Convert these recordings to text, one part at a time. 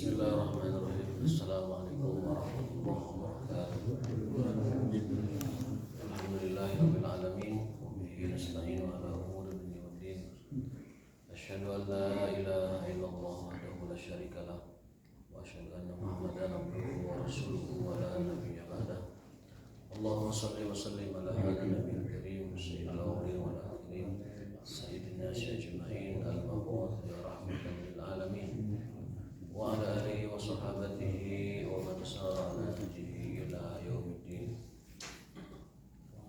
Bismillahirrahmanirrahim. Assalamualaikum warahmatullahi wabarakatuh. Alhamdulillahirabbil alamin. Wa bihi nasta'inu ala umuri dunya waddin. Asyhadu an la ilaha illallah wahdahu la syarika lah wa asyhadu anna Muhammadan abduhu wa rasuluhu wa la nabiyya ba'dah. Allahumma shalli wa sallim ala nabiyil karim sayyidil awwalin wal akhirin sayyidina syajma'in al-mab'uth ya rahmatan lil alamin. Wa ala alihi wa sahabatihi wa man sara ala nahjihi ila yaumiddin.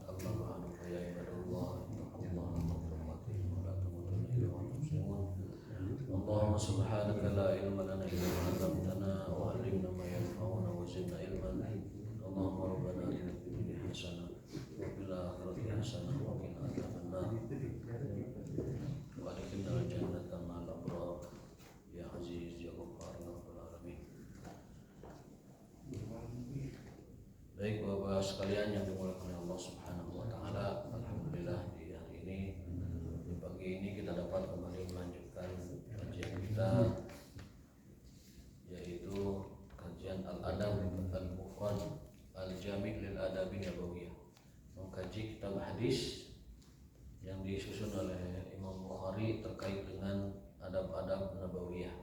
Amma ba'du fa ya ibadallah ittaqullaha haqqa tuqatih wa la tamutunna illa wa antum muslimun. Allahumma subhanaka la ilma lana illa ma 'allamtana wa 'allimna ma yanfa'una wa zidna ilman. Allahumma rabbana atina fid dunya hasanah wa fil akhirati hasanah wa qina adzaban nar. Wa adkhilna al-jannata ma'al abrar ya aziz ya ghaffar ya rabbal alamin. Baik Bapak sekalian yang dimuliakan oleh Allah Subhanahu wa taala, alhamdulillah di hari ini, di pagi ini kita dapat kembali melanjutkan kajian kita, yaitu kajian Al-Adab Al-Mufrad Al-Jami' lil Adabi Nabawiyah, mengkaji kitab hadis yang disusun oleh Imam Bukhari terkait dengan adab-adab nabawiyah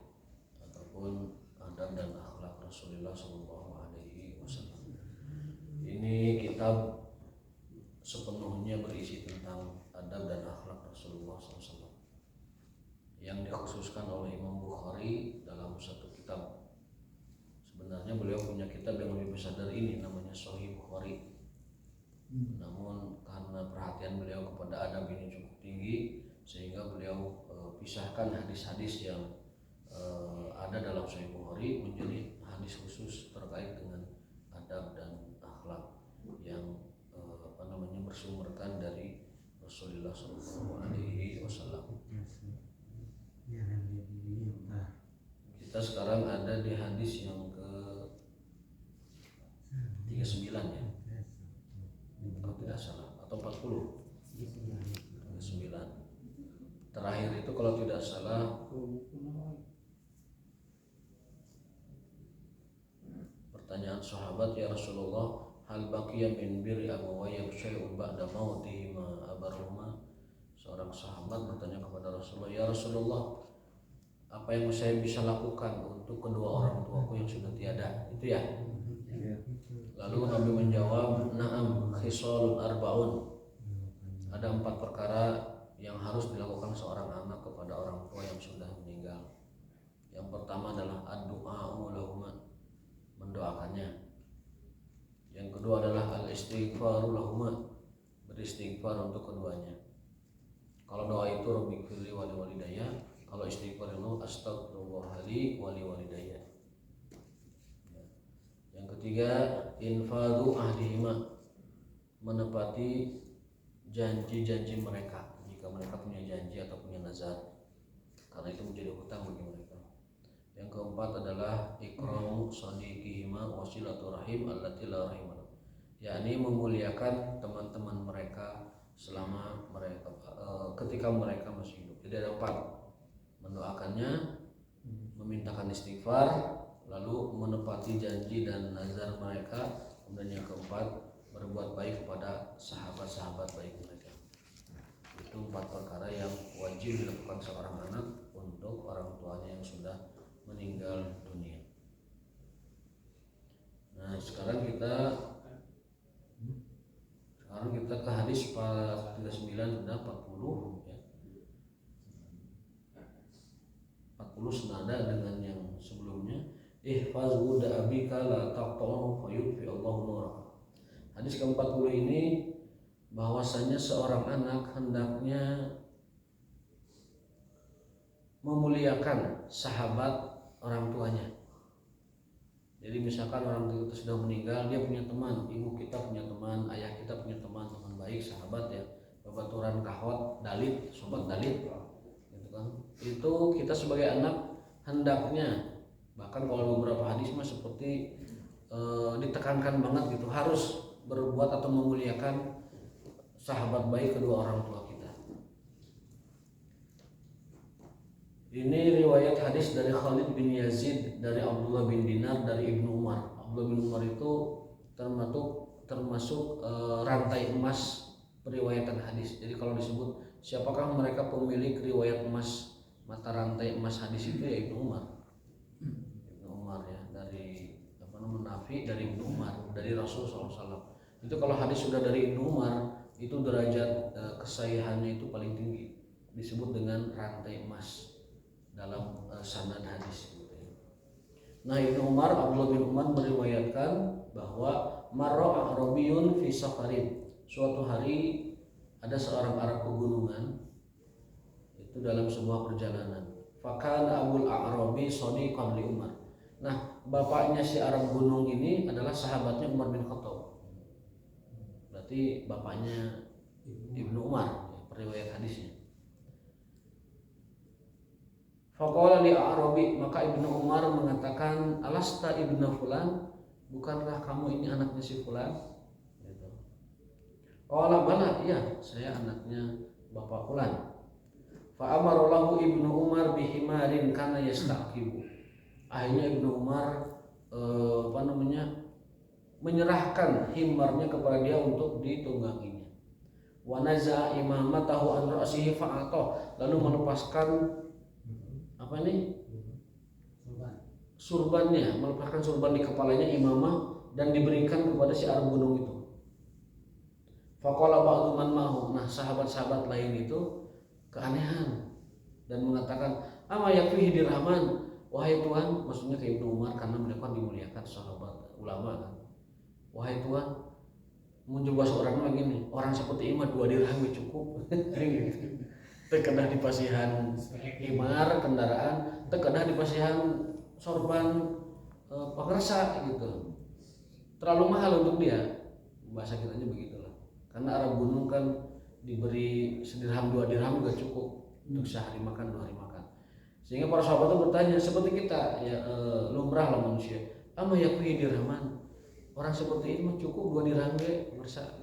ataupun adab dan akhlak Rasulullah SAW. Ini kitab sepenuhnya berisi tentang adab dan akhlak Rasulullah SAW yang dikhususkan oleh Imam Bukhari dalam satu kitab. Sebenarnya beliau punya kitab yang lebih besar dari ini, namanya Sahih Bukhari. Namun karena perhatian beliau kepada adab ini cukup tinggi, sehingga beliau pisahkan hadis-hadis yang ada dalam Sahih Bukhari menjadi hadis khusus terkait dengan adab dan akhlak yang bersumberkan dari Rasulullah SAW. Kita sekarang ada di hadis yang ke 39 ya, kalau tidak salah, atau 40. 39. Terakhir itu kalau tidak salah pertanyaan sahabat, ya Rasulullah, hal baqiya min birri abawayya syai'un ba'da mautihima abarhuma. Seorang sahabat bertanya kepada Rasulullah, ya Rasulullah, apa yang saya bisa lakukan untuk kedua orang tuaku yang sudah tiada? Itu ya. Lalu Nabi menjawab, na'am khisalun arba'un. Ada 4 perkara yang harus dilakukan seorang anak kepada orang tua yang sudah meninggal. Yang pertama adalah ad-du'a'u lahuma, mendoakannya. Yang kedua adalah al-istighfaru lahuma, beristighfar untuk keduanya. Kalau doa itu rabbighfirli wa liwalidayya, kalau istighfar itu astaghfirullah li wa liwalidayya. Yang ketiga, infadhu ahdihima, menepati janji-janji mereka jika mereka punya janji atau punya nazar, karena itu menjadi hutang bagi mereka. Yang keempat adalah ikramu shadiqihima wa silaturahim allati la rahimah, yakni memuliakan teman-teman mereka selama mereka ketika mereka masih hidup. Jadi ada 4: mendoakannya, memintakan istighfar, lalu menepati janji dan nazar mereka, kemudian yang keempat berbuat baik kepada sahabat-sahabat baik mereka. Itu 4 perkara yang wajib dilakukan seorang anak untuk orang tuanya yang sudah meninggal dunia. Nah, sekarang kita ke hadis 39 dan 40 ya. 40 senada dengan yang sebelumnya. Ihfaz wuda abika la taqta'u fayudfi Allahu nuraka. Hadis ke-40 ini bahwasanya seorang anak hendaknya memuliakan sahabat orang tuanya. Jadi misalkan orang tua itu sudah meninggal, dia punya teman, ibu kita punya teman, ayah kita punya teman baik, sahabat ya, babaturan kahwat, dalit, sobat dalit, gitu kan. Itu kita sebagai anak hendaknya, bahkan kalau beberapa hadis mah seperti ditekankan banget gitu, harus berbuat atau memuliakan sahabat baik kedua orang tua kita. Ini riwayat hadis dari Khalid bin Yazid, dari Abdullah bin Dinar, dari Ibnu Umar. Abdullah bin Umar itu termasuk rantai emas periwayatan hadis. Jadi kalau disebut siapakah mereka pemilik riwayat emas, mata rantai emas hadis itu ya Ibnu Umar. Ibnu Umar ya, dari Nafi, dari Ibnu Umar, dari Rasul SAW. Itu kalau hadis sudah dari Ibnu Umar, itu derajat kesahihannya itu paling tinggi, disebut dengan rantai emas dalam sanad hadis. Nah, Ibnu Umar, Abdullah bin Umar meriwayatkan bahwa marra a'rabiyun fi safarin. Suatu hari ada seorang Arab pegunungan itu dalam sebuah perjalanan. Fakana Abul A'rabi shadiqan li Umar. Nah, bapaknya si Arab gunung ini adalah sahabatnya Umar bin Khattab. Berarti bapaknya Ibnu Umar, periwayat hadisnya. Faqala li A'rabi, maka Ibnu Umar mengatakan, alasta ibnu fulan, bukankah kamu ini anaknya si fulan? Gitu. Qala bala, iya saya anaknya bapak fulan. Fa amara lahu Ibnu Umar bihimarin kana yastaqibu. Akhirnya Ibnu Umar menyerahkan himarnya kepada dia untuk ditungganginya. Wa naza imamatahu an ra'sihi fa'ata, lalu melepaskan surbannya, melepaskan surban di kepalanya imamah dan diberikan kepada si Arab gunung itu. Faqala ba'du man ma'hu. Nah, sahabat-sahabat lain itu keanehan dan mengatakan, ama yakfihi dirhaman, wahai Tuhan, maksudnya ke Ibnu Umar karena mereka dimuliakan sahabat ulama kan. Wahai Tuhan, muncul bahasa orang lagi nih, orang seperti ini 2 dirham cukup. Gitu. Terkedah di pasihan himar kendaraan, terkedah di pasihan sorban pengersa gitu. Terlalu mahal untuk dia. Bahasa kitanya begitulah. Karena Arab gunung kan diberi sedirham 2 dirham juga cukup untuk sehari makan 2 hari makan. Sehingga para sahabat itu bertanya seperti kita ya, lumrah lah manusia. Ama yakfi dirhaman. Orang seperti ini mah cukup 2 dirham ge pengersa.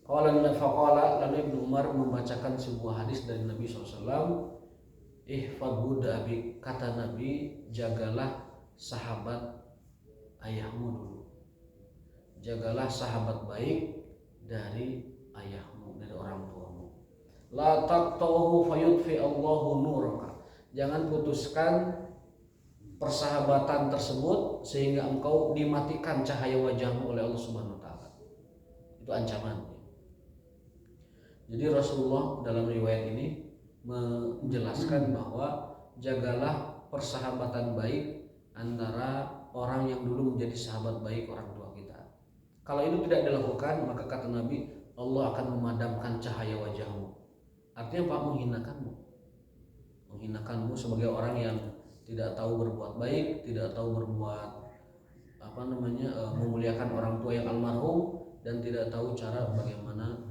Faqala, lalu Ibnu Umar membacakan sebuah hadis dari Nabi SAW. Ihfadhu abi, kata Nabi, jagalah sahabat ayahmu dulu. Jagalah sahabat baik dari ayahmu, dari orang tuamu. La taqta'uhu fayudfi Allahu nuraka. Jangan putuskan persahabatan tersebut sehingga engkau dimatikan cahaya wajahmu oleh Allah Subhanahu wa taala. Itu ancaman. Jadi Rasulullah dalam riwayat ini menjelaskan bahwa jagalah persahabatan baik antara orang yang dulu menjadi sahabat baik orang tua kita. Kalau itu tidak dilakukan, maka kata Nabi, Allah akan memadamkan cahaya wajahmu. Artinya Pak, menghinakanmu sebagai orang yang tidak tahu berbuat baik, tidak tahu berbuat memuliakan orang tua yang almarhum, dan tidak tahu cara bagaimana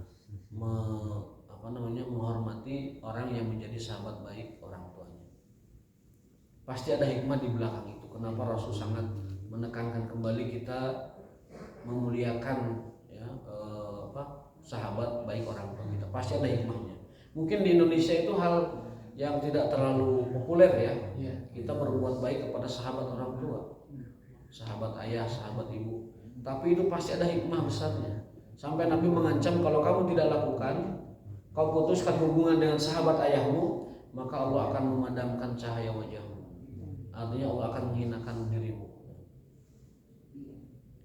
menghormati orang yang menjadi sahabat baik orang tuanya. Pasti ada hikmah di belakang itu. Kenapa Rasul sangat menekankan kembali kita memuliakan sahabat baik orang tua kita. Pasti ada hikmahnya. Mungkin di Indonesia itu hal yang tidak terlalu populer ya. Kita berbuat baik kepada sahabat orang tua, sahabat ayah, sahabat ibu. Tapi itu pasti ada hikmah besarnya. Sampai Nabi mengancam kalau kamu tidak lakukan, kau putuskan hubungan dengan sahabat ayahmu, maka Allah akan memadamkan cahaya wajahmu. Artinya Allah akan menghinakan dirimu.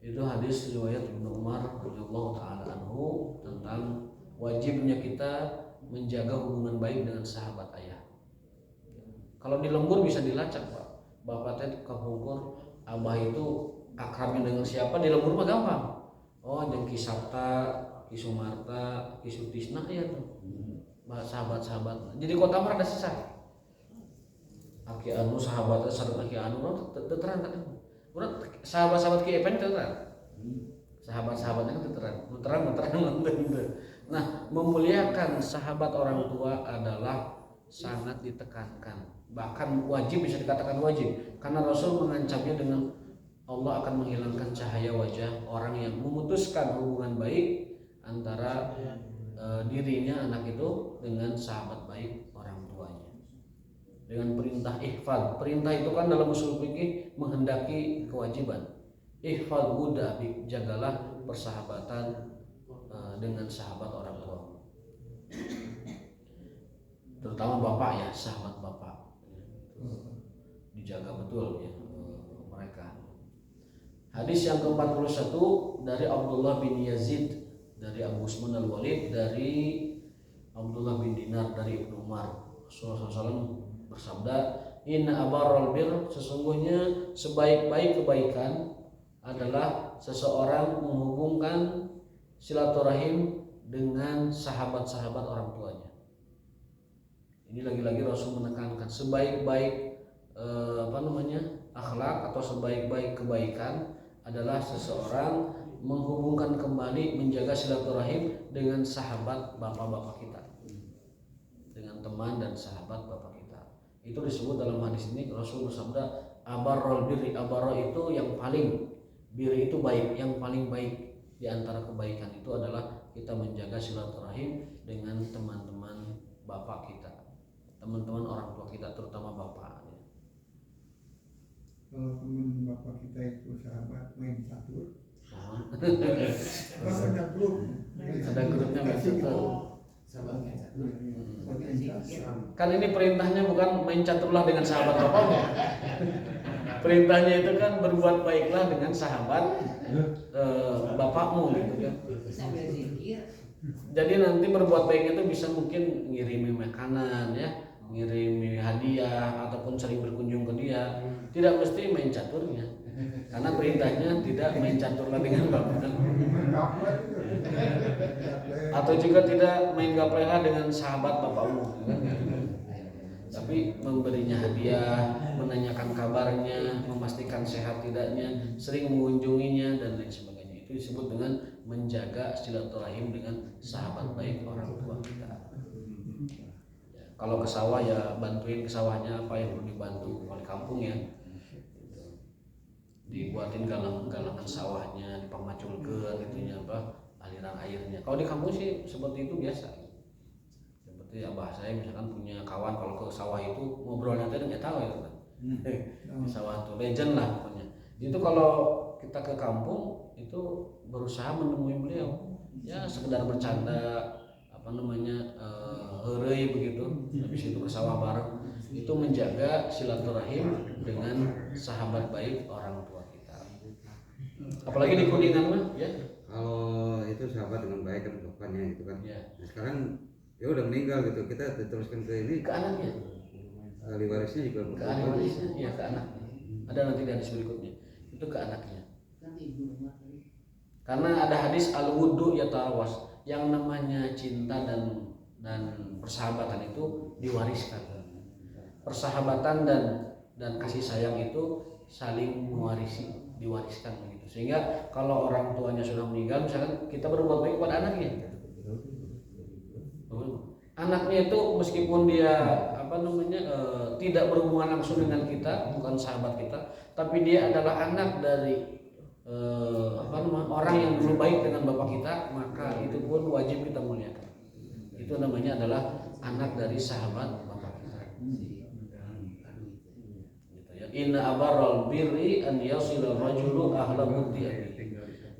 Itu hadis riwayat Ibnu Umar radhiyallahu taala anhu tentang wajibnya kita menjaga hubungan baik dengan sahabat ayah. Kalau di lembur bisa dilacak, Pak. Bapak teh kepungkur, abah itu akrabnya dengan siapa, di lembur mah gampang. Oh, jeung Ki Sabta, Ki Sumarta, Ki Sutisna ya tuh. Sahabat-sahabat. Jadi kota mah ada sisa. Aki anu sahabatnya sareng Aki anu teu terang kan. Urang sahabat-sahabat Ki Epen teu terang. Sahabat-sahabatnya kan teu terang. Nah, memuliakan sahabat orang tua adalah sangat ditekankan. Bahkan wajib, bisa dikatakan wajib, karena Rasul mengancamnya dengan Allah akan menghilangkan cahaya wajah orang yang memutuskan hubungan baik antara dirinya anak itu dengan sahabat baik orang tuanya. dengan perintah ihfal. Perintah itu kan dalam usul fikih menghendaki kewajiban. Ihfal buddha, jagalah persahabatan dengan sahabat orang tua, terutama bapak ya, sahabat bapak dijaga betul ya mereka. Hadis yang ke-41 dari Abdullah bin Yazid dari Abu Usman al-Walid dari Abdullah bin Dinar dari Ibnu Umar. Rasulullah SAW bersabda, inna abarral bir, sesungguhnya sebaik-baik kebaikan adalah seseorang menghubungkan silaturahim dengan sahabat-sahabat orang tuanya. Ini lagi-lagi Rasul menekankan sebaik-baik akhlak atau sebaik-baik kebaikan adalah seseorang menghubungkan kembali, menjaga silaturahim dengan sahabat bapak-bapak kita, dengan teman dan sahabat bapak kita. Itu disebut dalam hadis ini Rasul bersabda abarrul birri, abarra itu yang paling, birri itu baik, yang paling baik di antara kebaikan itu adalah kita menjaga silaturahim dengan teman-teman bapak kita, teman-teman orang tua kita, terutama bapak. Kalau teman bapak kita itu sahabat main catur, ada grup, ada grupnya main catur. Sahabat main catur. Kan ini perintahnya bukan main caturlah dengan sahabat bapakmu. Perintahnya itu kan berbuat baiklah dengan sahabat bapakmu gitu kan. Jadi nanti berbuat baiknya itu bisa mungkin ngirimi makanan ya, ngirimi hadiah ataupun sering berkunjung ke dia. Tidak mesti main caturnya, karena perintahnya tidak main caturlah dengan bapak. Atau juga tidak main gapleha dengan sahabat bapakmu, tapi memberinya hadiah, menanyakan kabarnya, memastikan sehat tidaknya, sering mengunjunginya dan lain sebagainya. Itu disebut dengan menjaga silaturahim dengan sahabat baik orang tua kita. Kalau ke sawah ya bantuin ke sawahnya apa yang perlu dibantu. Kalau di kampung ya dibuatin galangan sawahnya, dipamaculkeun itunya apa aliran airnya. Kalau di kampung sih seperti itu biasa. Seperti abah saya misalkan punya kawan kalau ke sawah itu ngobrolnya tadi nggak tahu ya kan. Di sawah itu legend lah pokoknya. Itu kalau kita ke kampung itu berusaha menemui beliau ya sekedar bercanda heureuy begitu, habis itu ke sawah bareng. Itu menjaga silaturahim dengan sahabat baik orang tua kita. Apalagi di Kuningan mah ya. Kalau itu sahabat dengan baik kan bapaknya gitu kan. Ya. Nah, sekarang dia udah meninggal gitu, kita teruskan ke ini ke anaknya. Ahli warisnya juga ke ahli warisnya, ya ke anaknya. Ada nanti di hadis berikutnya. Itu ke anaknya. Karena ada hadis al-wudu yatawas, yang namanya cinta dan persahabatan itu diwariskan. Persahabatan dan kasih sayang itu saling mewarisi, diwariskan begitu. Sehingga kalau orang tuanya sudah meninggal, misalkan kita berbuat baik kepada anaknya. Anaknya itu meskipun dia tidak berhubungan langsung dengan kita, bukan sahabat kita, tapi dia adalah anak dari orang yang dulu baik dengan bapak kita, maka itu pun wajib kita muliakan. Itu namanya adalah anak dari sahabat bapak kita. Gitu ya. Inna abarral birri an yasila rajulu ahla muddi.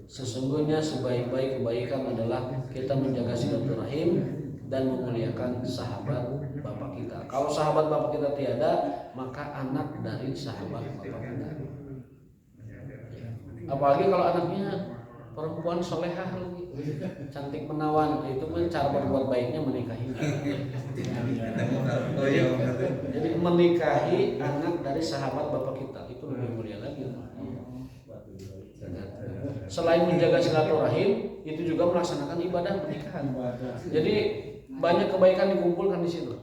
Sesungguhnya sebaik-baik kebaikan adalah kita menjaga silaturahim dan memuliakan sahabat bapak kita. Kalau sahabat bapak kita tiada, maka anak dari sahabat bapak kita. Apalagi kalau anaknya perempuan solehah lagi, cantik menawan, itu kan cara berbuat baiknya menikahi. Jadi menikahi anak dari sahabat bapak kita itu lebih mulia lagi. Selain menjaga silaturahim, itu juga melaksanakan ibadah pernikahan. Jadi banyak kebaikan dikumpulkan di situ.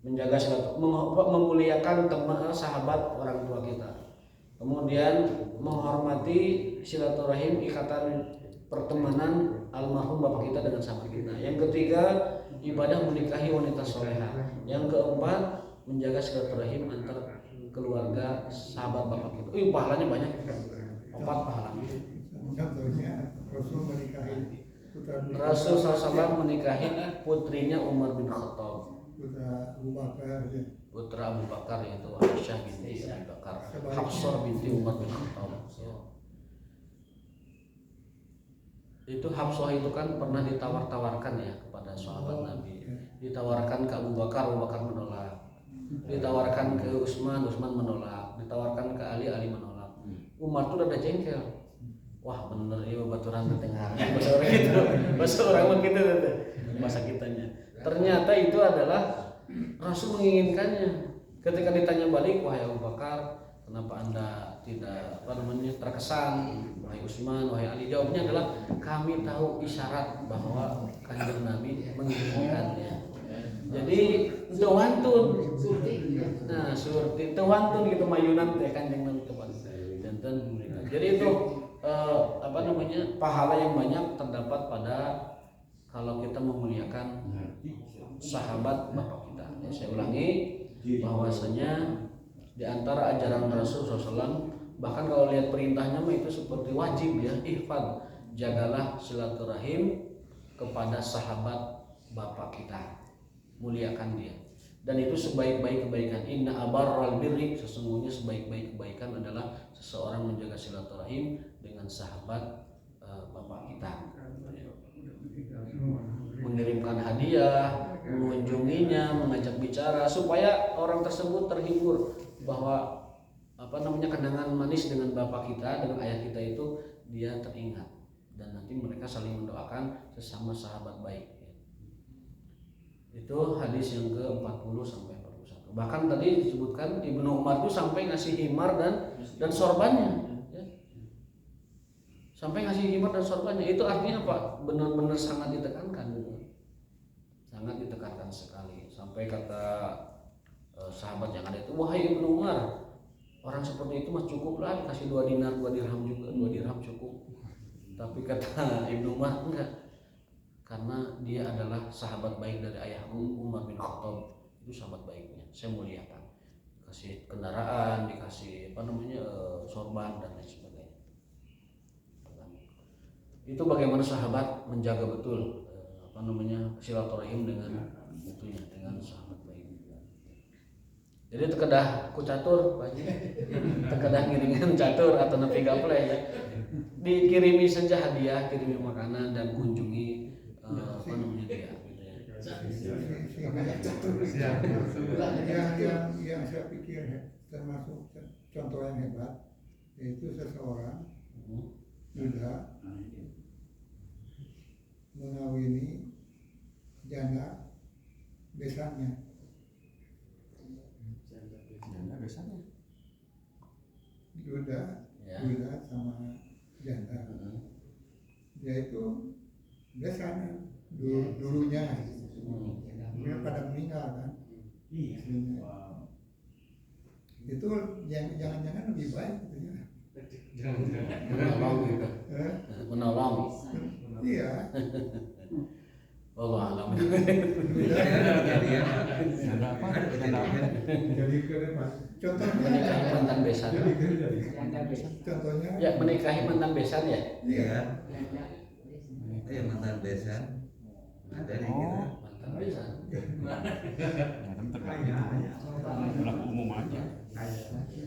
Menjaga silaturahim, memuliakan teman, sahabat orang tua kita. Kemudian menghormati silaturahim, ikatan pertemanan almarhum bapak kita dengan sahabat kita. Yang ketiga, ibadah menikahi wanita soleha. Yang keempat, menjaga silaturahim antar keluarga sahabat bapak kita. Pahalanya banyak. 4 pahala. Contohnya Rasul menikahi putra Rasul SAW menikahi putrinya Umar bin Khattab. putra Abu Bakar ya. putra Abu Bakar yaitu Aisyah binti Abu Bakar, Hafsah binti Umar bin Khattab. Itu Hafsah itu kan pernah ditawar-tawarkan ya kepada sahabat Nabi. Ditawarkan ke Abu Bakar menolak. Ditawarkan ke Utsman menolak. Ditawarkan ke Ali menolak. Umar tuh udah jengkel. Wah bener ya baturan tengah. Bahasa orang begitu bahasa kitanya. Ternyata itu adalah Rasul menginginkannya. Ketika ditanya balik, wahai Abu Bakar, kenapa Anda tidak terkesan? Wahai Utsman, wahai Ali, jawabnya adalah kami tahu isyarat bahwa Kanjeng Nabi menginginkannya. Jadi itu wantun. Nah, surti itu wantun gitu mayunan teh Kanjeng Nabi teman. Jadi itu pahala yang banyak terdapat pada kalau kita memuliakan sahabat bapak kita. Ya, saya ulangi bahwasanya di antara ajaran Rasul SAW, bahkan kalau lihat perintahnya mah itu seperti wajib ya, ihfad, jagalah silaturahim kepada sahabat bapak kita, muliakan dia. Dan itu sebaik-baik kebaikan. Inna abarral birri, sesungguhnya sebaik-baik kebaikan adalah seseorang menjaga silaturahim dengan sahabat bapak kita. Mengirimkan hadiah, mengunjunginya, mengajak bicara supaya orang tersebut terhibur bahwa kenangan manis dengan bapak kita, dengan ayah kita itu dia teringat, dan nanti mereka saling mendoakan sesama sahabat baik. Itu hadis yang ke-40 sampai 41. Bahkan tadi disebutkan Ibnu Umar itu sampai ngasih himar dan sorbannya. Sampai ngasih himar dan sorbannya. Itu artinya apa? Benar-benar sangat ditekankan. Sangat ditekankan sekali. Sampai kata sahabat yang ada itu, wahai Ibnu Umar, orang seperti itu mah cukup lah dikasih 2 dinar, 2 dirham juga, 2 dirham cukup. Tapi kata Ibnu Umar enggak. Karena dia adalah sahabat baik dari ayahku Umar bin Khattab, itu sahabat baiknya, saya muliakan. Dikasih kendaraan, dikasih sorban dan lain sebagainya. Itu bagaimana sahabat menjaga betul silaturahim dengan itunya, dengan sahabat baik. Jadi terkedah ku catur, Pak Haji. Terkedah ngiringan catur atau nepi gaple ya. Dikirimi saja hadiah, kirimi makanan dan kunjungi dia gitu ya. Yang saya pikir termasuk contoh yang hebat yaitu seseorang sudah mengawini janda besannya. Duda sama janda. Dia itu besannya dulunya kemudian pada meninggal kan. Itu jangan-jangan lebih baik gitu ya. Menolong gitu. Menolong. Iya. Allah alam. Jadi contohnya menikahi mantan besan. Contohnya ya menikahi mantan besan ya. Iya. Iya mantan besan. Ada nih kita. Mantan besan. Berlaku umum aja.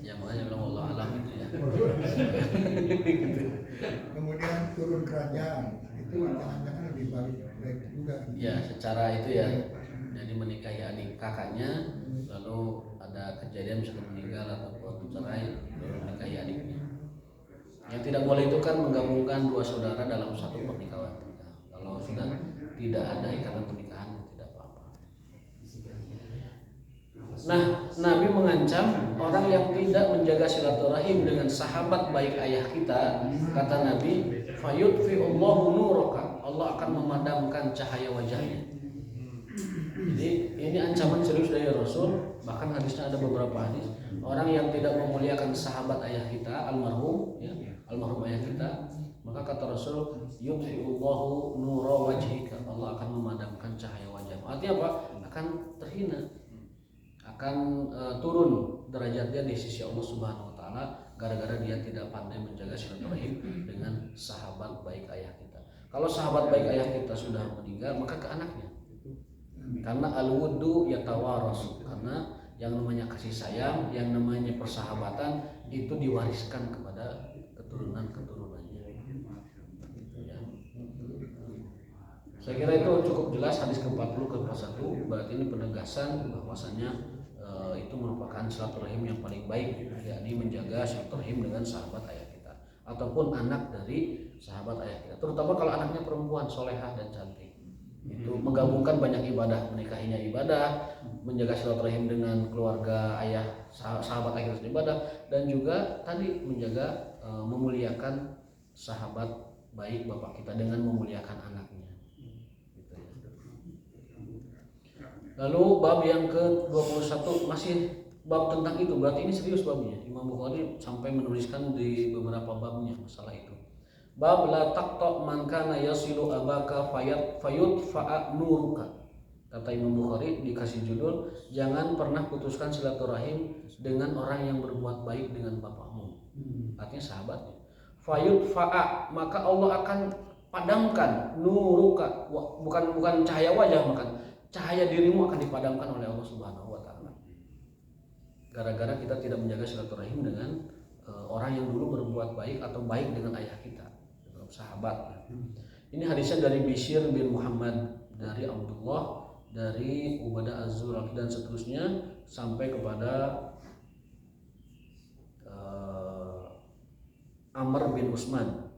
Ya makanya bilang Allah alam itu ya. Kemudian turun kerajaan itu jangan-jangan lebih baik juga. Ya secara itu ya. Jadi menikahi adik kakaknya, lalu ada kejadian misalnya meninggal atau cerai, lalu menikahi adiknya. Yang tidak boleh itu kan menggabungkan 2 saudara dalam satu pernikahan. Kalau sudah tidak ada ikatan pernikahan tidak apa-apa. Nah, Nabi mengancam orang yang tidak menjaga silaturahim dengan sahabat baik ayah kita, kata Nabi, fayudfi'ullahu nuraka, Allah akan memadamkan cahaya wajahnya. Jadi ini ancaman serius dari Rasul. Bahkan hadisnya ada beberapa hadis. Orang yang tidak memuliakan sahabat ayah kita, almarhum ayah kita, maka kata Rasul, yudfi'ullahu nura wajhika, Allah akan memadamkan cahaya wajahmu. Artinya apa? Akan terhina, akan turun derajatnya di sisi Allah Subhanahu wa taala gara-gara dia tidak pandai menjaga silaturahim dengan sahabat baik ayah kita. Kalau sahabat baik ayah kita sudah meninggal, maka ke anaknya. Karena al-wuddu yatawaras, mawaddah, yang namanya persahabatan itu diwariskan kepada keturunan-keturunannya. Gitu ya. Saya kira itu cukup jelas hadis ke-40 ke-41. Berarti ini penegasan bahwasanya itu merupakan silaturahim yang paling baik, yakni menjaga silaturahim dengan sahabat ayah kita ataupun anak dari sahabat ayah kita, terutama kalau anaknya perempuan solehah dan cantik. Itu menggabungkan banyak ibadah, menikahinya ibadah, menjaga silaturahim dengan keluarga ayah sahabat ayah kita ibadah, dan juga tadi menjaga memuliakan sahabat baik bapak kita dengan memuliakan anaknya. Gitu ya. Lalu bab yang ke-21 masih bab tentang itu, berarti ini serius babnya. Imam Bukhari sampai menuliskan di beberapa babnya masalah itu. Bab la taqta man kana yasilu abaka fayut fa'a nuruka. Kata Imam Bukhari dikasih judul, jangan pernah putuskan silaturahim dengan orang yang berbuat baik dengan bapakmu. Artinya sahabatnya. Fayut fa'a, maka Allah akan padamkan nuruka, bukan cahaya wajah, maka cahaya dirimu akan dipadamkan oleh Allah Subhanahu wa taala. Gara-gara kita tidak menjaga silaturahim dengan orang yang dulu berbuat baik atau baik dengan ayah kita, sahabat. Ini hadisnya dari Bishr bin Muhammad, dari Abdullah, dari Ubadah Az-Zuraqi dan seterusnya sampai kepada Amr bin Utsman.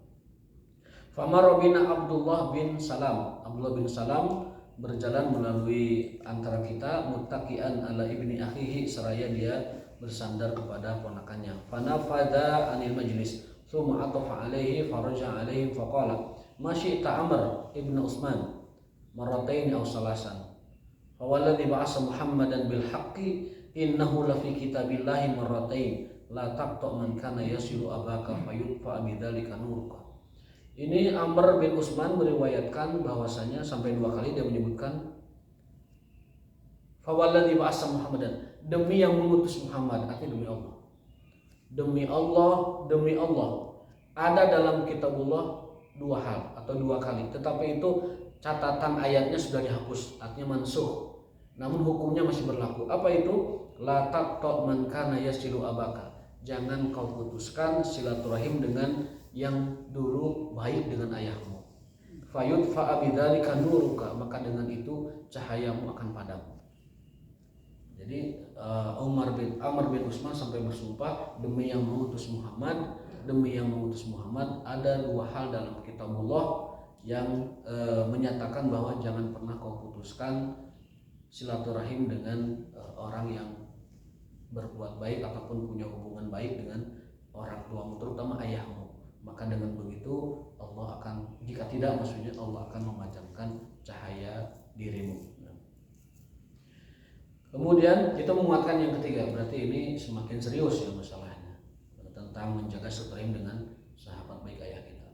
Famar bina Abdullah bin Salam. Abdullah bin Salam berjalan melalui antara kita, muttaqian ala ibni akhihi, seraya dia bersandar kepada ponakannya. Fanafada anil majlis, thumma atafa alaihi faraja alaihi faqala ma syi'ta Amr ibn Utsman marratain aw salasan. Fa walladhi ba'asa Muhammadan bil haqqi innahu la fi kitabillahi marratain la taqta man kana yasilu abaka fayutfa bidzalika nuruka. Ini Amr bin Utsman meriwayatkan bahwasanya sampai 2 kali dia menyebutkan fa walladhi ba'asa Muhammadan, demi yang mengutus Muhammad, artinya demi Allah. Demi Allah, demi Allah. Ada dalam kitabullah 2 hal atau 2 kali, tetapi itu catatan ayatnya sudah dihapus, artinya mansukh. Namun hukumnya masih berlaku. Apa itu? La taqta man kana yasilu abaka. Jangan kau putuskan silaturahim dengan yang dulu baik dengan ayahmu. Fayud fa'abidzalika nuruka, maka dengan itu cahayamu akan padam. Jadi Amr bin Utsman sampai bersumpah, demi yang mengutus Muhammad, demi yang mengutus Muhammad, ada 2 hal dalam kitabullah yang menyatakan bahwa jangan pernah kau putuskan silaturahim dengan orang yang berbuat baik ataupun punya hubungan baik dengan orang tuamu, terutama ayahmu. Maka dengan begitu Allah akan, jika tidak maksudnya Allah akan memadamkan cahaya dirimu. Kemudian kita menguatkan yang ketiga, berarti ini semakin serius ya masalahnya tentang menjaga silaturahim dengan sahabat baik ayah kita.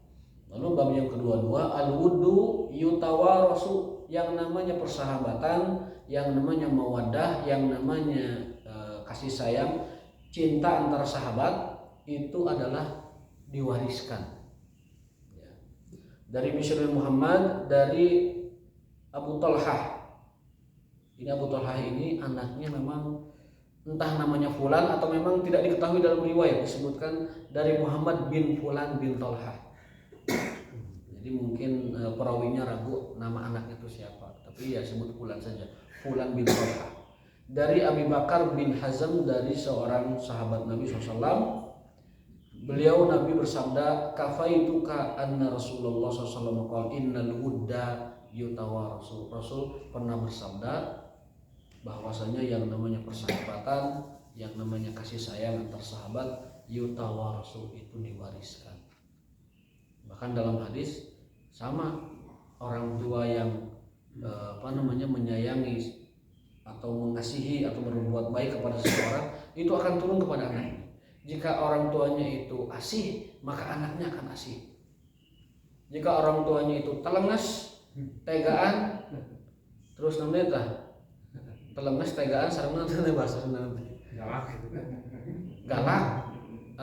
Lalu bab yang kedua, al-wuddu yutawarasu, yang namanya persahabatan, yang namanya mawaddah, yang namanya kasih sayang, cinta antar sahabat itu adalah diwariskan. Ya. Dari Bishr bin Muhammad, dari Abu Talhah. Ini Abu Talhah ini anaknya memang entah namanya Fulan atau memang tidak diketahui dalam riwayat, disebutkan dari Muhammad bin Fulan bin Talhah. Jadi mungkin perawinya ragu nama anaknya itu siapa, tapi ya sebut Fulan saja, Fulan bin Talhah. Dari Abi Bakar bin Hazm, dari seorang sahabat Nabi SAW, beliau Nabi bersabda, kafaituka anna Rasulullah SAW qala innal wudda yutawarasu. Rasul pernah bersabda bahwasanya yang namanya persahabatan, yang namanya kasih sayang antar sahabat, yutawarasu, itu diwariskan. Bahkan dalam hadis sama, orang tua yang menyayangi atau mengasihi atau berbuat baik kepada seseorang, itu akan turun kepada anaknya. Jika orang tuanya itu asih, maka anaknya akan asih. Jika orang tuanya itu telenges, tegaan, terus namanya telenges, tegaan, sareng nanti bahasa galak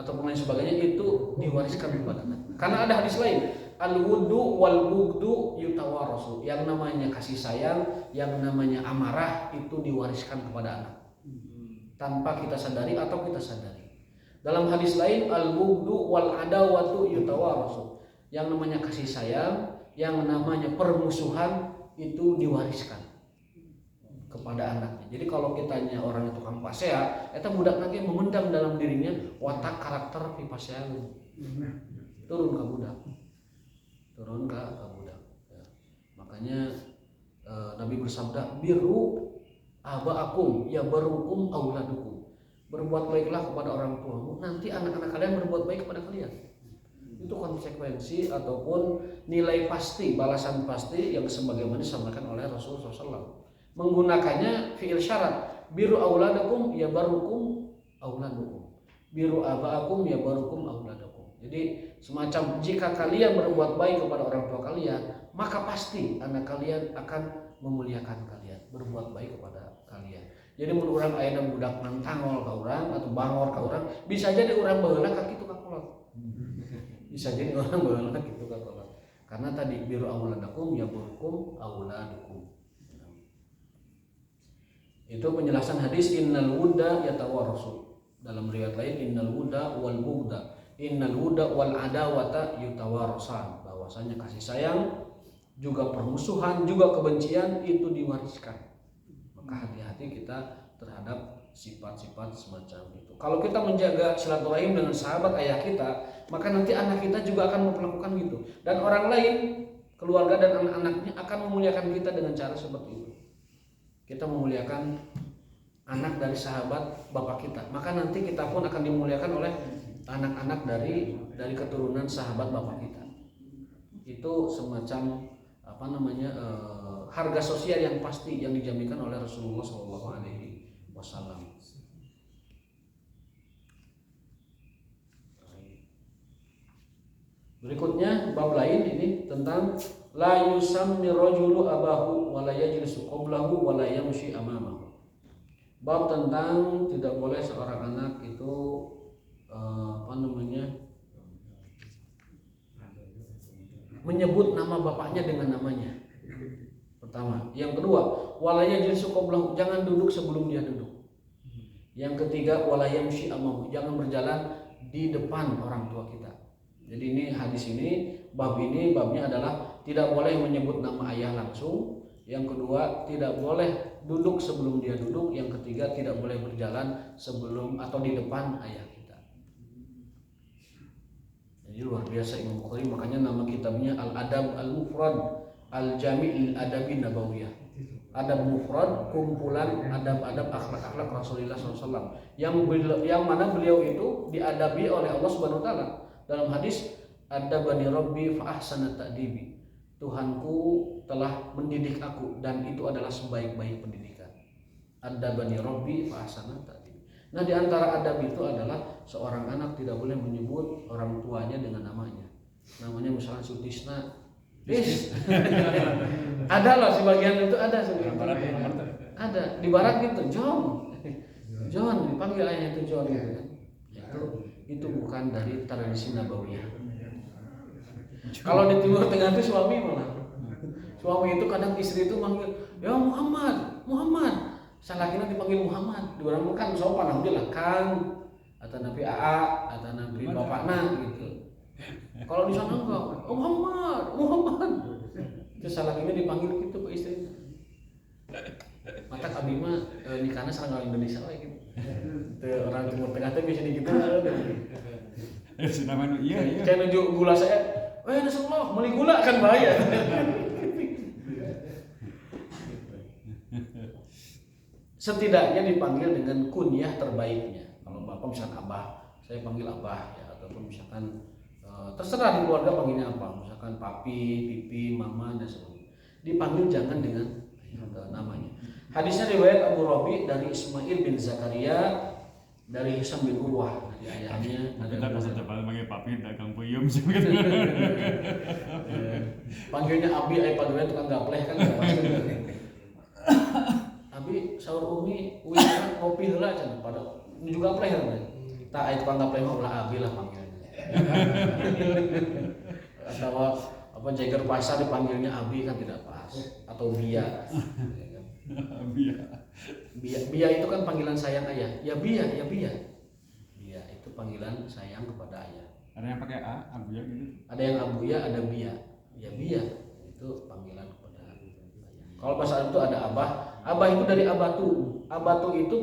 atau lain sebagainya, itu diwariskan kepada anak. Karena ada hadis lain, al-wuddu wal bugdu yutawarasu, yang namanya kasih sayang, yang namanya amarah itu diwariskan kepada anak. tanpa kita sadari atau kita sadari. Dalam hadis lain, al-bughdu wal adawatu yutawarasu. Yang namanya kasih sayang, yang namanya permusuhan itu diwariskan kepada anaknya. Jadi kalau kitanya orang itu tukang pasea, eta budak lagi memendam dalam dirinya watak karakter ti pasea. Turun ke budak. Ya. Makanya Nabi bersabda, biru abaakum ya barukum auladukum. Berbuat baiklah kepada orang tuamu, nanti anak-anak kalian berbuat baik kepada kalian. Itu konsekuensi ataupun nilai pasti, balasan pasti yang sebagaimana disampaikan oleh Rasulullah SAW. Menggunakannya fi'il syarat, biru auladakum ya barukum auladukum, biru abaakum ya barukum auladukum. Jadi semacam jika kalian berbuat baik kepada orang tua kalian, maka pasti anak kalian akan memuliakan kalian, berbuat baik kepada kalian. Jadi mun urang aya budak nantangol ka urang atau bangor ka urang, bisa jadi urang baheula ka kitu ka kolot. Bisa jadi orang baheula kitu ka kolot. Karena tadi biru auladakum ya barukum auladukum. Itu penjelasan hadis innal wudda yatawarasu. Dalam riwayat lain innal wudda wal bughda, innal wudda wal adawata yutawarasan. Bahwasanya kasih sayang juga permusuhan juga kebencian itu diwariskan. Maka hati-hati kita terhadap sifat-sifat semacam itu. Kalau kita menjaga silaturahim dengan sahabat ayah kita, maka nanti anak kita juga akan melakukan gitu. Dan orang lain, keluarga dan anak-anaknya akan memuliakan kita dengan cara seperti itu. Kita memuliakan anak dari sahabat bapak kita, maka nanti kita pun akan dimuliakan oleh anak-anak dari keturunan sahabat bapak kita. Itu semacam harga sosial yang pasti yang dijaminkan oleh Rasulullah SAW. Berikutnya bab lain ini tentang la yusammi rajulu abahu wa la yajlisu qablahu wa la yamshi amamahu. Bab tentang tidak boleh seorang anak itu menyebut nama bapaknya dengan namanya. Pertama, yang kedua, wala yajlisu qablahu, jangan duduk sebelum dia duduk. Yang ketiga, wala yamshi amamu, jangan berjalan di depan orang tua kita. Jadi ini hadis ini, babnya adalah tidak boleh menyebut nama ayah langsung. Yang kedua, tidak boleh duduk sebelum dia duduk. Yang ketiga, tidak boleh berjalan sebelum atau di depan ayah kita. Jadi luar biasa Imam Bukhari, makanya nama kitabnya Al-Adab Al-Mufrad Al-Jami' Al-Adabi Nabawiyah. Adab mufrad, kumpulan adab-adab akhlak-akhlak Rasulullah SAW yang mana beliau itu diadabi oleh Allah Subhanahu wa taala. Dalam hadis adabani rabbi fa ahsana ta'dibi. Tuhanku telah mendidik aku dan itu adalah sebaik-baik pendidikan. Adabani rabbi fa ahsana ta'dibi. Nah, di antara adab itu adalah seorang anak tidak boleh menyebut orang tuanya dengan namanya. Namanya misalnya Sutisna. Ada loh sebagian itu ada sebenarnya. Ada di barat gitu, John dipanggil ayah itu John gitu kan. Itu bukan dari tradisi Nabawiyah. Kalau di Timur Tengah itu suami malah. Suami itu kadang istri itu manggil, "Ya Muhammad." Salakina dipanggil Muhammad. Di orang kan sopan alhamdulillah Kang atau Nabi AA atau Nabi bapakna gitu. Kalau di sana enggak, Muhammad. Itu salakina dipanggil gitu ke istrinya. Mata abdi mah nikahna sareng Indonesia we gitu. Teu orang Timur Tengah teh bisa dikitu. Sinamanu iya. Kayak nuju gula saya. Nasallah, meuli gula kan bahaya. Setidaknya dipanggil dengan kunyah terbaiknya. Kalau bapak misalkan abah, saya panggil abah ya, ataupun misalkan terserah di keluarga panggilnya apa, misalkan papi, pipi, mama dan sebagainya. Dipanggil jangan dengan namanya. Hadisnya riwayat Abu Rabi dari Ismail bin Zakaria dari Hisam bin Urwah, dari ayahnya. Kita kasih tepat panggil papi dan Kang Puyum sih gitu. Panggilnya Abi, padahal tukang gapleh kan enggak pasti. Abi sahur umi kan ngopi heula cenah pada juga gapleh kan. Tah aya tukang gapleh mah ulah Abi lah panggilnya. Atau jagar pasar dipanggilnya Abi kan tidak pas, atau Bia. Bia. Bia itu kan panggilan sayang ayah. Ya Bia, ya Bia. Bia itu panggilan sayang kepada ayah. Ada yang pakai A, Abuya gitu. Ada yang Abuya, ada Bia. Ya Bia itu panggilan kepada ayah. Kalau bahasa Arab itu ada abah. Abah itu dari abatu. Abatu itu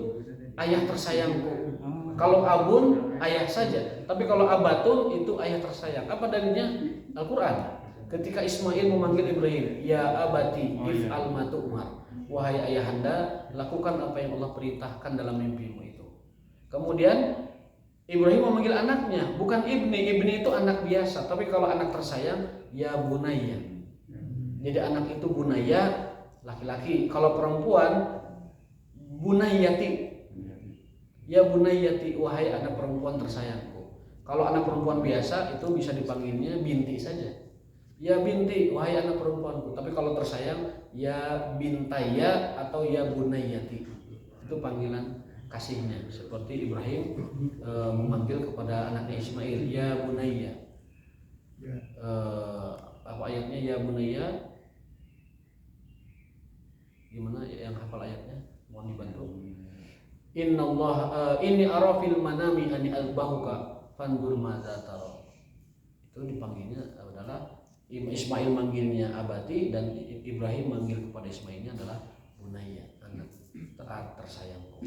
ayah tersayangku. Kalau abun ayah saja. Tapi kalau abatun itu ayah tersayang. Apa dalilnya? Al-Qur'an. Ketika Ismail memanggil Ibrahim, ya abati if'al ma tu'mar. Wahai ayahanda, lakukan apa yang Allah perintahkan dalam mimpimu itu. Kemudian Ibrahim memanggil anaknya, bukan ibni. Ibni itu anak biasa, tapi kalau anak tersayang, ya bunaya. Jadi anak itu bunaya, laki-laki. Kalau perempuan, bunayati. Ya bunayati, wahai anak perempuan tersayangku. Kalau anak perempuan biasa itu bisa dipanggilnya binti saja. Ya binti, wahai anak perempuanku. Tapi kalau tersayang, ya bintaya atau ya bunayati. Itu panggilan kasihnya. Seperti Ibrahim memanggil kepada anaknya Ismail, ya bunaya. Apa ayatnya? Ya bunaya. Gimana yang hafal ayatnya? Mohon dibantu. Inna Allah inni arafil manami ani albahuka fandur madza tara. Itu dipanggilnya adalah Ismail manggilnya abati dan Ibrahim manggil kepada Ismailnya adalah bunaya, anak tersayangku.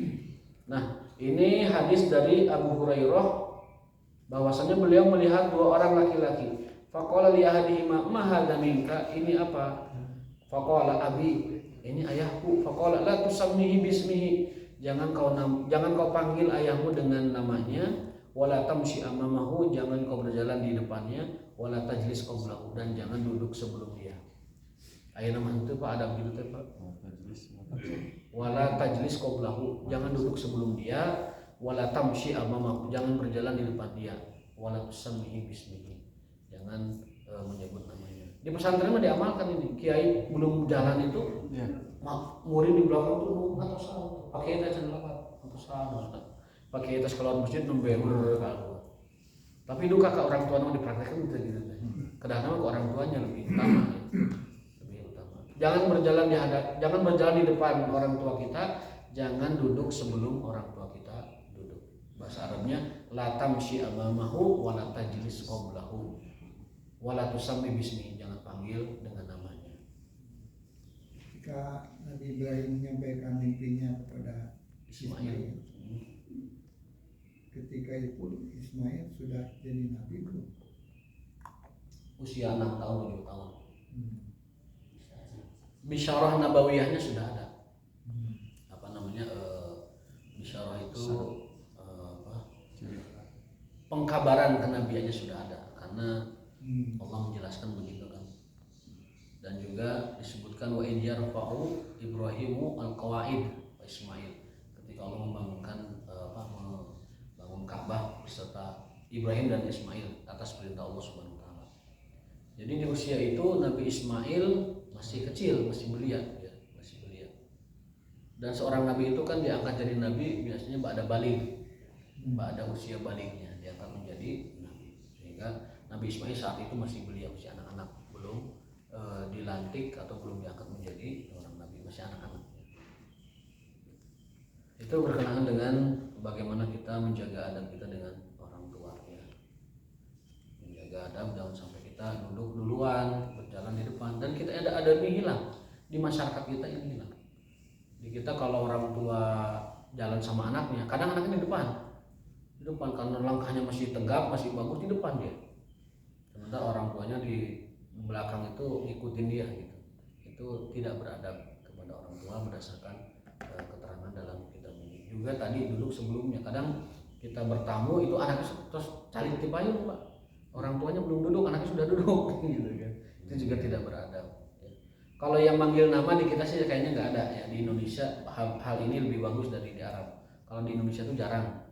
Nah, ini hadis dari Abu Hurairah bahwasanya beliau melihat dua orang laki-laki. Faqala li ahadihima ma hadza minka? Ini apa? Faqala abi, ini ayahku. Faqala la tusammihi bismihi. Jangan kau panggil ayahmu dengan namanya. Wala tamshi amamahu, jangan kau berjalan di depannya. Wala tajlis qablahu, dan jangan duduk sebelum dia. Ayat nama itu Pak ada begitu teh Pak. Wala tajlis qablahu, jangan duduk sebelum dia. Wala tamshi amamahu, jangan berjalan di depan dia. Wala tusammihi bismihi, jangan menyebut namanya. Di pesantren mah diamalkan ini. Kiai belum jalan itu, ya. Murid di belakang tuh atau salah, pakai tas cendelat atau salah, pakai tas keluar masjid nembe kalau. Tapi itu kakak orang tua nama dipraktekkan gitu. Kadang-kadang ke orang tuanya lebih utama. Jangan berjalan di depan orang tua kita, jangan duduk sebelum orang tua kita duduk. Bahasa Arabnya la tamshi amamahu wa la tajlis qablahu wa la tusammi bismihi, jangan panggil dengan namanya. Ketika Nabi Ibrahim menyampaikan mimpinya kepada Ismail, ketika itu Ismail sudah jadi nabi belum? Usia 6 tahun 7 tahun. Bisyarah nabawiyahnya sudah ada. Apa namanya? Bisyarah itu pengkabaran kenabiannya sudah ada, karena Allah menjelaskan begitu kan. Dan juga disebutkan wa in yarfa'u Ibrahimu al-qawaid wa Ismail, ketika Allah membangunkan membangun Ka'bah beserta Ibrahim dan Ismail atas perintah Allah Subhanahu wa taala. Jadi di usia itu Nabi Ismail masih kecil, masih belia ya, masih belia. Dan seorang nabi itu kan diangkat jadi nabi biasanya ba'da baligh. Ba'da usia balignya diangkat menjadi nabi. Sehingga Nabi Ismail saat itu masih belia, masih anak-anak, belum dilantik atau belum diangkat menjadi orang nabi, masih anak-anak. Itu berkenaan dengan bagaimana kita menjaga adab kita dengan orang tua ya. Menjaga adab, jangan sampai kita duduk duluan, berjalan di depan, dan kita ada adabnya hilang di masyarakat kita, ini hilang. Di kita kalau orang tua jalan sama anaknya, kadang anaknya di depan karena langkahnya masih tegap, masih bagus, di depan dia. Sementara orang tuanya di belakang itu ngikutin dia gitu. Itu tidak beradab kepada orang tua berdasarkan keterangan dalam kitab ini. Juga tadi duduk sebelumnya, kadang kita bertamu itu anaknya terus cari di payung Pak. Orang tuanya belum duduk, anaknya sudah duduk gitu kan. Itu juga tidak beradab ya. Kalau yang manggil nama di kita sih kayaknya nggak ada ya. Di Indonesia hal ini lebih bagus dari di Arab. Kalau di Indonesia itu jarang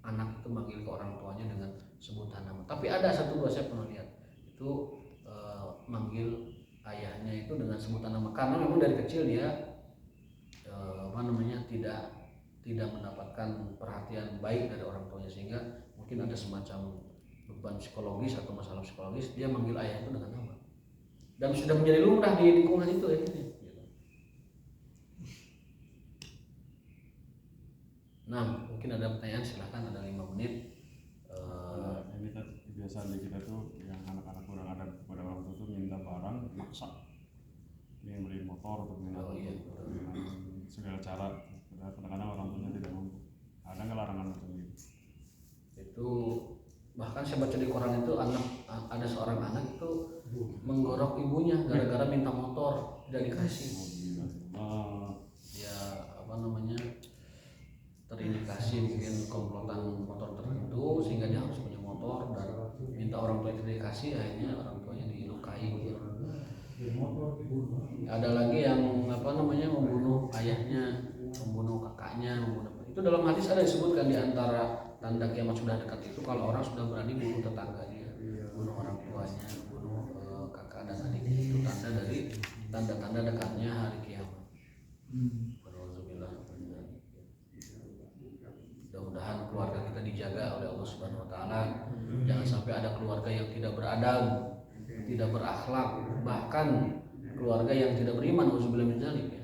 anak itu manggil ke orang tuanya dengan sebutan nama. Tapi ada satu dua saya pernah lihat itu manggil ayahnya itu dengan sebutan nama, karena memang dari kecil dia tidak mendapatkan perhatian baik dari orang tuanya, sehingga mungkin ada semacam beban psikologis atau masalah psikologis, dia manggil ayah itu dengan nama dan sudah menjadi lumrah di lingkungan itu ya. Nah, mungkin ada pertanyaan, silahkan, ada 5 menit. Ini kan kebiasaan di kita tuh yang anak-anak kurang ada kepada orang tua tuh minta barang maksa, ingin beli motor atau minta dengan segala cara. Kadang-kadang orang tuanya tidak mampu. Ada nggak larangan macam itu? Itu bahkan saya baca di koran itu ada seorang anak itu menggorok ibunya gara-gara minta motor tidak dikasih. Ya terindikasi mungkin komplotan motor tertentu sehingga dia harus punya motor dan minta orang tua tidak dikasih, akhirnya orang tuanya dilukai gitu. Ada lagi yang membunuh ayahnya, membunuh kakaknya, itu dalam hadis ada disebutkan di antara tanda kiamat sudah dekat itu kalau orang sudah berani bunuh tetangganya, bunuh orang tuanya, bunuh kakak dan adiknya, itu tanda dari tanda-tanda dekatnya hari kiamat. Mudah-mudahan keluarga kita dijaga oleh Allah Subhanahu wa taala. Jangan sampai ada keluarga yang tidak beradab, tidak berakhlak, bahkan keluarga yang tidak beriman. Auzubillahi min dzalik ya.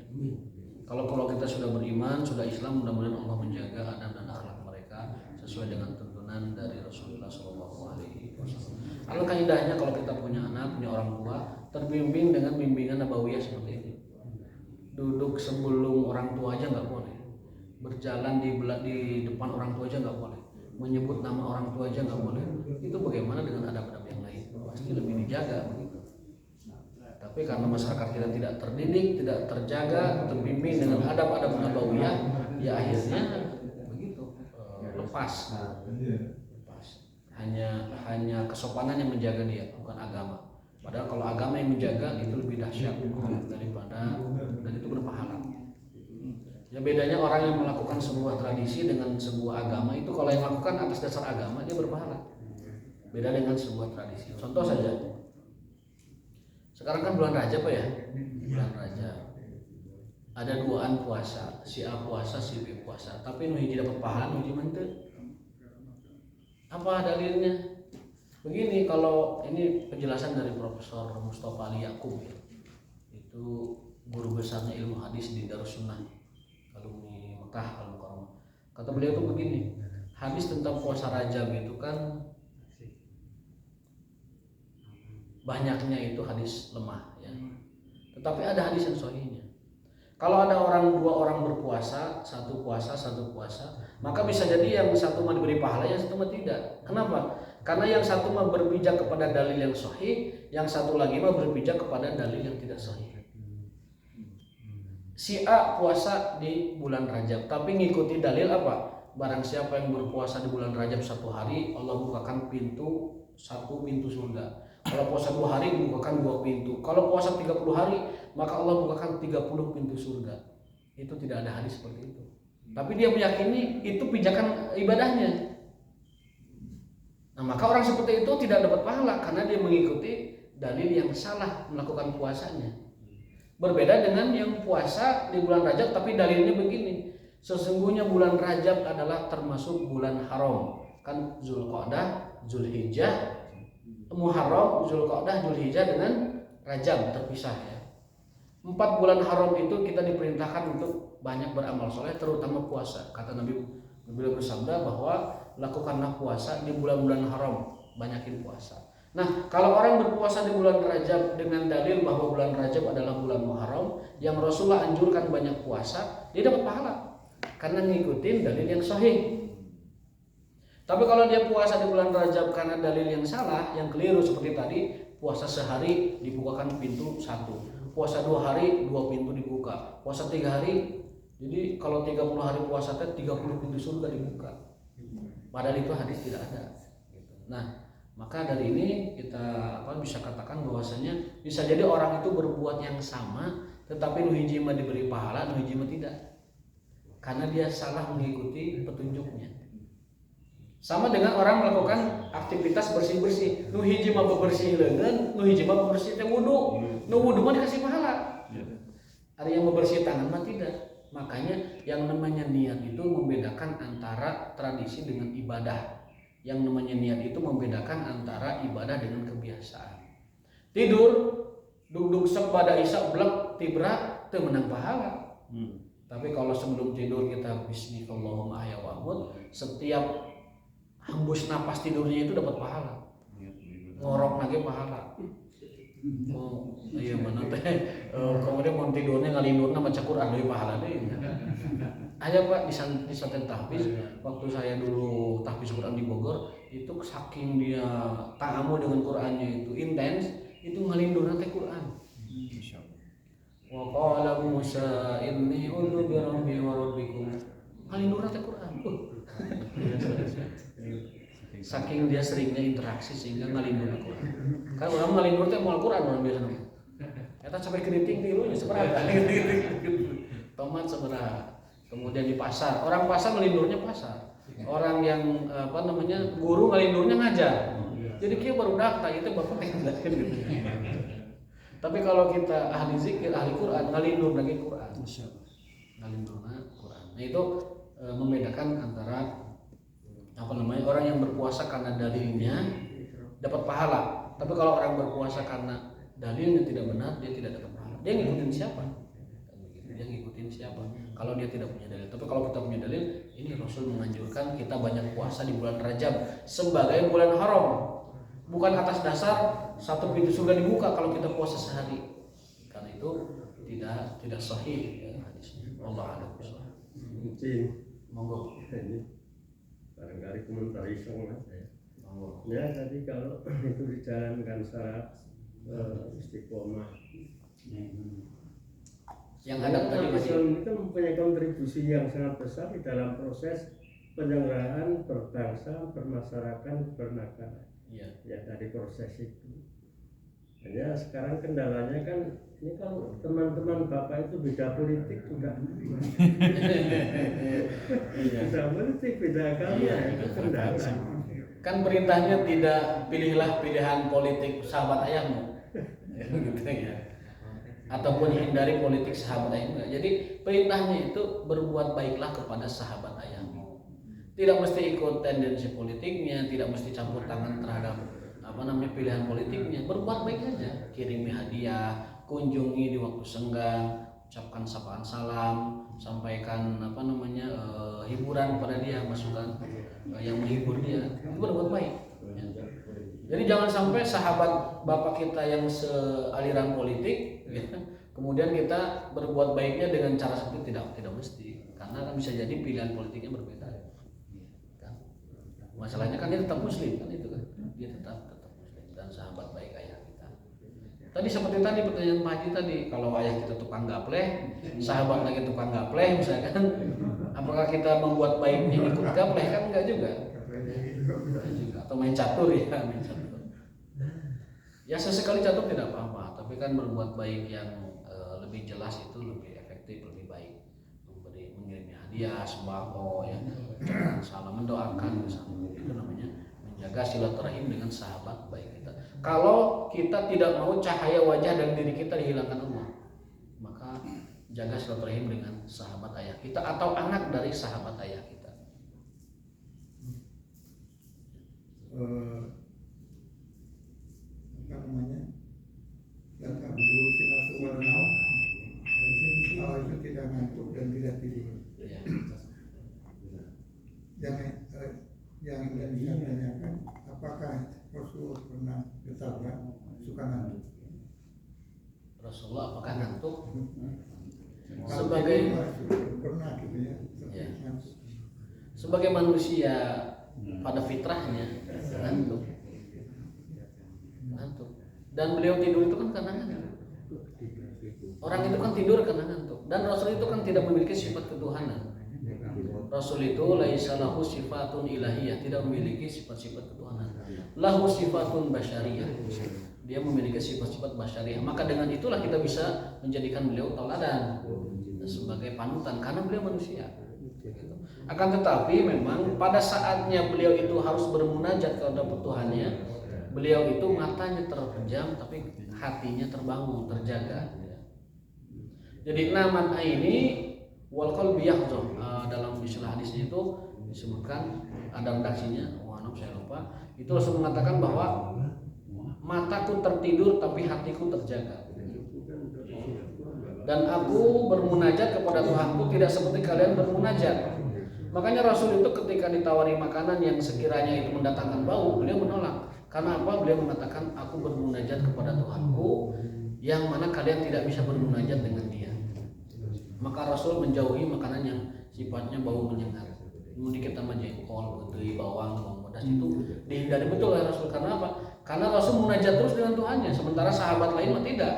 Kalau kita sudah beriman, sudah Islam, mudah-mudahan Allah menjaga adab dan akhlak mereka sesuai dengan tuntunan dari Rasulullah SAW. Alangkah indahnya kalau kita punya anak, punya orang tua terbimbing dengan bimbingan nabawiyah seperti ini. Duduk sebelum orang tua aja nggak boleh, berjalan di depan orang tua aja nggak boleh, menyebut nama orang tua aja nggak boleh. Itu bagaimana dengan adab-adab yang lain? Pasti lebih dijaga begitu. Tapi karena masyarakat kita tidak terdidik, tidak terjaga, terbimbing dengan adab-adab nabawiyah, ya akhirnya begitu, lepas. Hanya kesopanan yang menjaga dia, bukan agama. Padahal kalau agama yang menjaga itu lebih dahsyat daripada, dan itu berpahala. Ya bedanya orang yang melakukan sebuah tradisi dengan sebuah agama itu, kalau yang melakukan atas dasar agama dia berpahala. Beda dengan sebuah tradisi. Contoh saja, sekarang kan bulan Rajab ya, bulan Rajab. Ada duaan puasa, si A puasa, si B puasa. Tapi nu hiji dapat pahala, nu hiji menteu. Apa dalilnya? Begini, kalau ini penjelasan dari Profesor Mustafa Ali Yaqub ya. Itu guru besarnya ilmu hadis di Darussunnah, alumni Mekah Al-Mukarramah. Kata beliau tuh begini, hadis tentang puasa Rajab itu kan banyaknya itu hadis lemah ya. Tetapi ada hadis yang sahihnya. Kalau ada dua orang berpuasa, satu puasa, maka bisa jadi yang satu mah diberi pahala, yang satu mah tidak. Kenapa? Karena yang satu mah berpijak kepada dalil yang sahih, yang satu lagi mah berpijak kepada dalil yang tidak sahih. Si A puasa di bulan Rajab, tapi ngikuti dalil apa? Barang siapa yang berpuasa di bulan Rajab 1 hari, Allah bukakan satu pintu surga. Kalau puasa 2 hari dibukakan 2 pintu. Kalau puasa 30 hari, maka Allah bukakan 30 pintu surga. Itu tidak ada hadis seperti itu. Tapi dia meyakini itu pijakan ibadahnya. Nah, maka orang seperti itu tidak dapat pahala karena dia mengikuti dalil yang salah melakukan puasanya. Berbeda dengan yang puasa di bulan Rajab tapi dalilnya begini. Sesungguhnya bulan Rajab adalah termasuk bulan haram. Kan Zulqa'dah, Zulhijjah, Muharram, Zulqa'dah, Zulhijjah dengan Rajab terpisah ya. 4 bulan haram itu kita diperintahkan untuk banyak beramal soleh, terutama puasa. Kata Nabi bersabda bahwa lakukanlah puasa di bulan-bulan haram, banyakin puasa. Nah, kalau orang berpuasa di bulan Rajab dengan dalil bahwa bulan Rajab adalah bulan Muharram yang Rasulullah anjurkan banyak puasa, dia dapat pahala karena ngikutin dalil yang sahih. Tapi kalau dia puasa di bulan Rajab karena dalil yang salah, yang keliru seperti tadi, puasa sehari dibukakan pintu 1, puasa 2 hari 2 pintu dibuka, puasa 3 hari, jadi kalau 30 hari puasa 30 pintu surga dibuka. Padahal itu hadis tidak ada. Nah, maka dari ini kita bisa katakan bahwasanya bisa jadi orang itu berbuat yang sama, tetapi nu hiji mah diberi pahala, nu hiji mah tidak, karena dia salah mengikuti petunjuknya. Sama dengan orang melakukan aktivitas bersih-bersih, nu hiji mah bebersih leungeun, nu hiji mah bebersih teh wudu. Nu wudu mah dikasih pahala. Ada yang bebersih tangan mah tidak. Makanya yang namanya niat itu membedakan antara tradisi dengan ibadah. Yang namanya niat itu membedakan antara ibadah dengan kebiasaan. Tidur, duduk sep pada isya blek tibra teu menang pahala. Tapi kalau sebelum tidur kita bismillahirrahmanirrahim ahya wa amut, setiap hembus napas tidurnya itu dapat pahala. Ngorok lagi pahala. Oh, iya mana teh. Kemudian mau tidurnya ngalindurna maca Quran deui pahala deui. Aya Pak di Santen Tahfiz, waktu saya dulu tahfiz Quran di Bogor, itu saking dia ta'amu dengan Qurannya itu intens, itu ngalindurna teh Quran. Wa qala Musa inni a'udzu bi rabbi wa rabbikum. Ngalindurna teh Quran. Saking dia seringnya interaksi sehingga ngalindur Al-Quran. Kan orang ngalindur teh mau Al-Quran orang biasa. Eta sampai keriting tilunya seberapa. Tomat seberapa. Kemudian di pasar, orang pasar ngalindurnya pasar. Orang yang guru ngalindurnya ngajar. Jadi kita baru daftar itu bapak menjelaskan gitu. Tapi kalau kita ahli zikir, ahli Quran, ngalindur lagi Quran. Ngalindurna Quran. Nah itu membedakan antara orang yang berpuasa karena dalilnya dapat pahala. Tapi kalau orang berpuasa karena dalilnya tidak benar, dia tidak dapat pahala. Dia ngikutin siapa? Dia ngikutin siapa? Kalau dia tidak punya dalil. Tapi kalau kita punya dalil, ini Rasul menganjurkan kita banyak puasa di bulan Rajab sebagai bulan haram. Bukan atas dasar satu pintu surga dibuka kalau kita puasa sehari. Karena itu tidak sahih ya, hadisnya. Allah a'lam. Monggo. Barangkali komentari soal ya tadi kalau itu dijalankan secara istiqomah Yang ada tadi Islam itu mempunyai kontribusi yang sangat besar di dalam proses penyelenggaraan berbangsa, bermasyarakat, bernegara. Ya dari proses itu. Hanya sekarang kendalanya kan ini kalau teman-teman Bapak itu beda politik juga. Beda politik, beda agama itu kendala. Kan perintahnya tidak pilihlah pilihan politik sahabat ayahmu. Gitu ya. Ataupun hindari politik sahabat ayahmu. Jadi perintahnya itu berbuat baiklah kepada sahabat ayahmu. Tidak mesti ikut tendensi politiknya, tidak mesti campur tangan terhadap pilihan politiknya. Berbuat baik aja, kirimi hadiah, kunjungi di waktu senggang, ucapkan sapaan salam, sampaikan hiburan kepada dia, masukan yang menghibur dia. Itu berbuat baik. Ya. Jadi jangan sampai sahabat bapak kita yang sealiran politik, ya, kemudian kita berbuat baiknya dengan cara seperti tidak mesti, karena kan bisa jadi pilihan politiknya berbeda. Kan? Masalahnya kan dia tetap muslim kan itu kan, dia tetap muslim dan sahabat baik ayah kita. Tadi seperti tadi pertanyaan Pak Haji tadi, kalau ayah kita tukang gapleh, sahabat lagi tukang gapleh misalkan, apakah kita membuat baiknya ikut gapleh? Kan enggak juga. Atau main catur ya, main catur. Ya sesekali catur tidak apa-apa, tapi kan berbuat baik yang lebih jelas itu lebih efektif, lebih baik. Mengirim hadiah, sembako, ya, salam, mendoakan misalnya, itu namanya menjaga silaturahim dengan sahabat baik kita. Kalau kita tidak mau cahaya wajah dan diri kita dihilangkan Allah, maka jaga silaturahim dengan sahabat ayah kita atau anak dari sahabat ayah kita. Yang abdul sinasuwarnau itu tidak ngantuk dan tidak tidur. Yang ingin saya tanyakan, apakah Rasul pernah bersabda suka ngantuk? Rasulullah apakah ngantuk? Sebagai pernah gitu ya. Sebagai manusia pada fitrahnya ngantuk. Dan beliau tidur itu kan karena ngantuk. Orang itu kan tidur karena ngantuk. Dan Rasul itu kan tidak memiliki sifat ketuhanan. Rasul itu laisa lahu sifatun ilahiyah, tidak memiliki sifat-sifat ketuhanan. Lahu sifatun basyariyah. Dia memiliki sifat-sifat basyariyah. Maka dengan itulah kita bisa menjadikan beliau tauladan sebagai panutan karena beliau manusia. Akan tetapi memang pada saatnya beliau itu harus bermunajat kepada Tuhannya, beliau itu matanya terpejam tapi hatinya terbangun, terjaga. Jadi naman ini wal qalbi yahzun, dalam istilah hadisnya itu disebutkan ada redaksinya, saya lupa. Itu langsung mengatakan bahwa mataku tertidur tapi hatiku terjaga. Dan aku bermunajat kepada Tuhanku tidak seperti kalian bermunajat. Makanya Rasul itu ketika ditawari makanan yang sekiranya itu mendatangkan bau, beliau menolak. Karena apa? Beliau mengatakan, aku bermunajat kepada Tuhanku yang mana kalian tidak bisa bermunajat dengan dia. Maka Rasul menjauhi makanan yang sifatnya bau menyengat. Kemudian kita jengkol, kedelai, bawang, bawang pedas itu dihindari betul oleh Rasul. Karena apa? Karena Rasul munajat terus dengan Tuhannya, sementara sahabat lain mah tidak.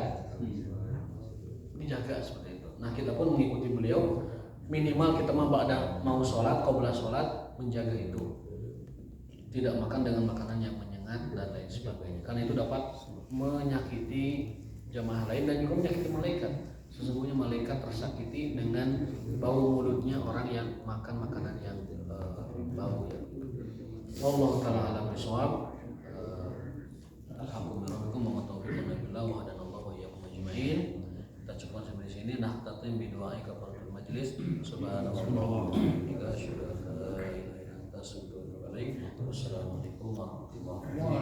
Dijaga seperti itu. Nah, kita pun mengikuti beliau, minimal kita mau sholat, qabla sholat, menjaga itu. Tidak makan dengan makanan yang menyengat dan lain sebagainya. Karena itu dapat menyakiti jamaah lain dan juga menyakiti malaikat. Sesungguhnya malaikat tersakiti dengan bau mulutnya orang yang makan makanan yang bau ya. Wallahu ta'ala a'lam bishawab. Alhamdulillah wa taufiq billah wa hadanallahu wa iyyakum ajmain. Kita cukupkan sampai di sini. Nah, tatim bi doa kafaratul majlis. Subhanallah wa bihamdihi asyhadu an la ilaha illa anta astaghfiruka wa atubu ilaik. Wassalamualaikum warahmatullahi wabarakatuh.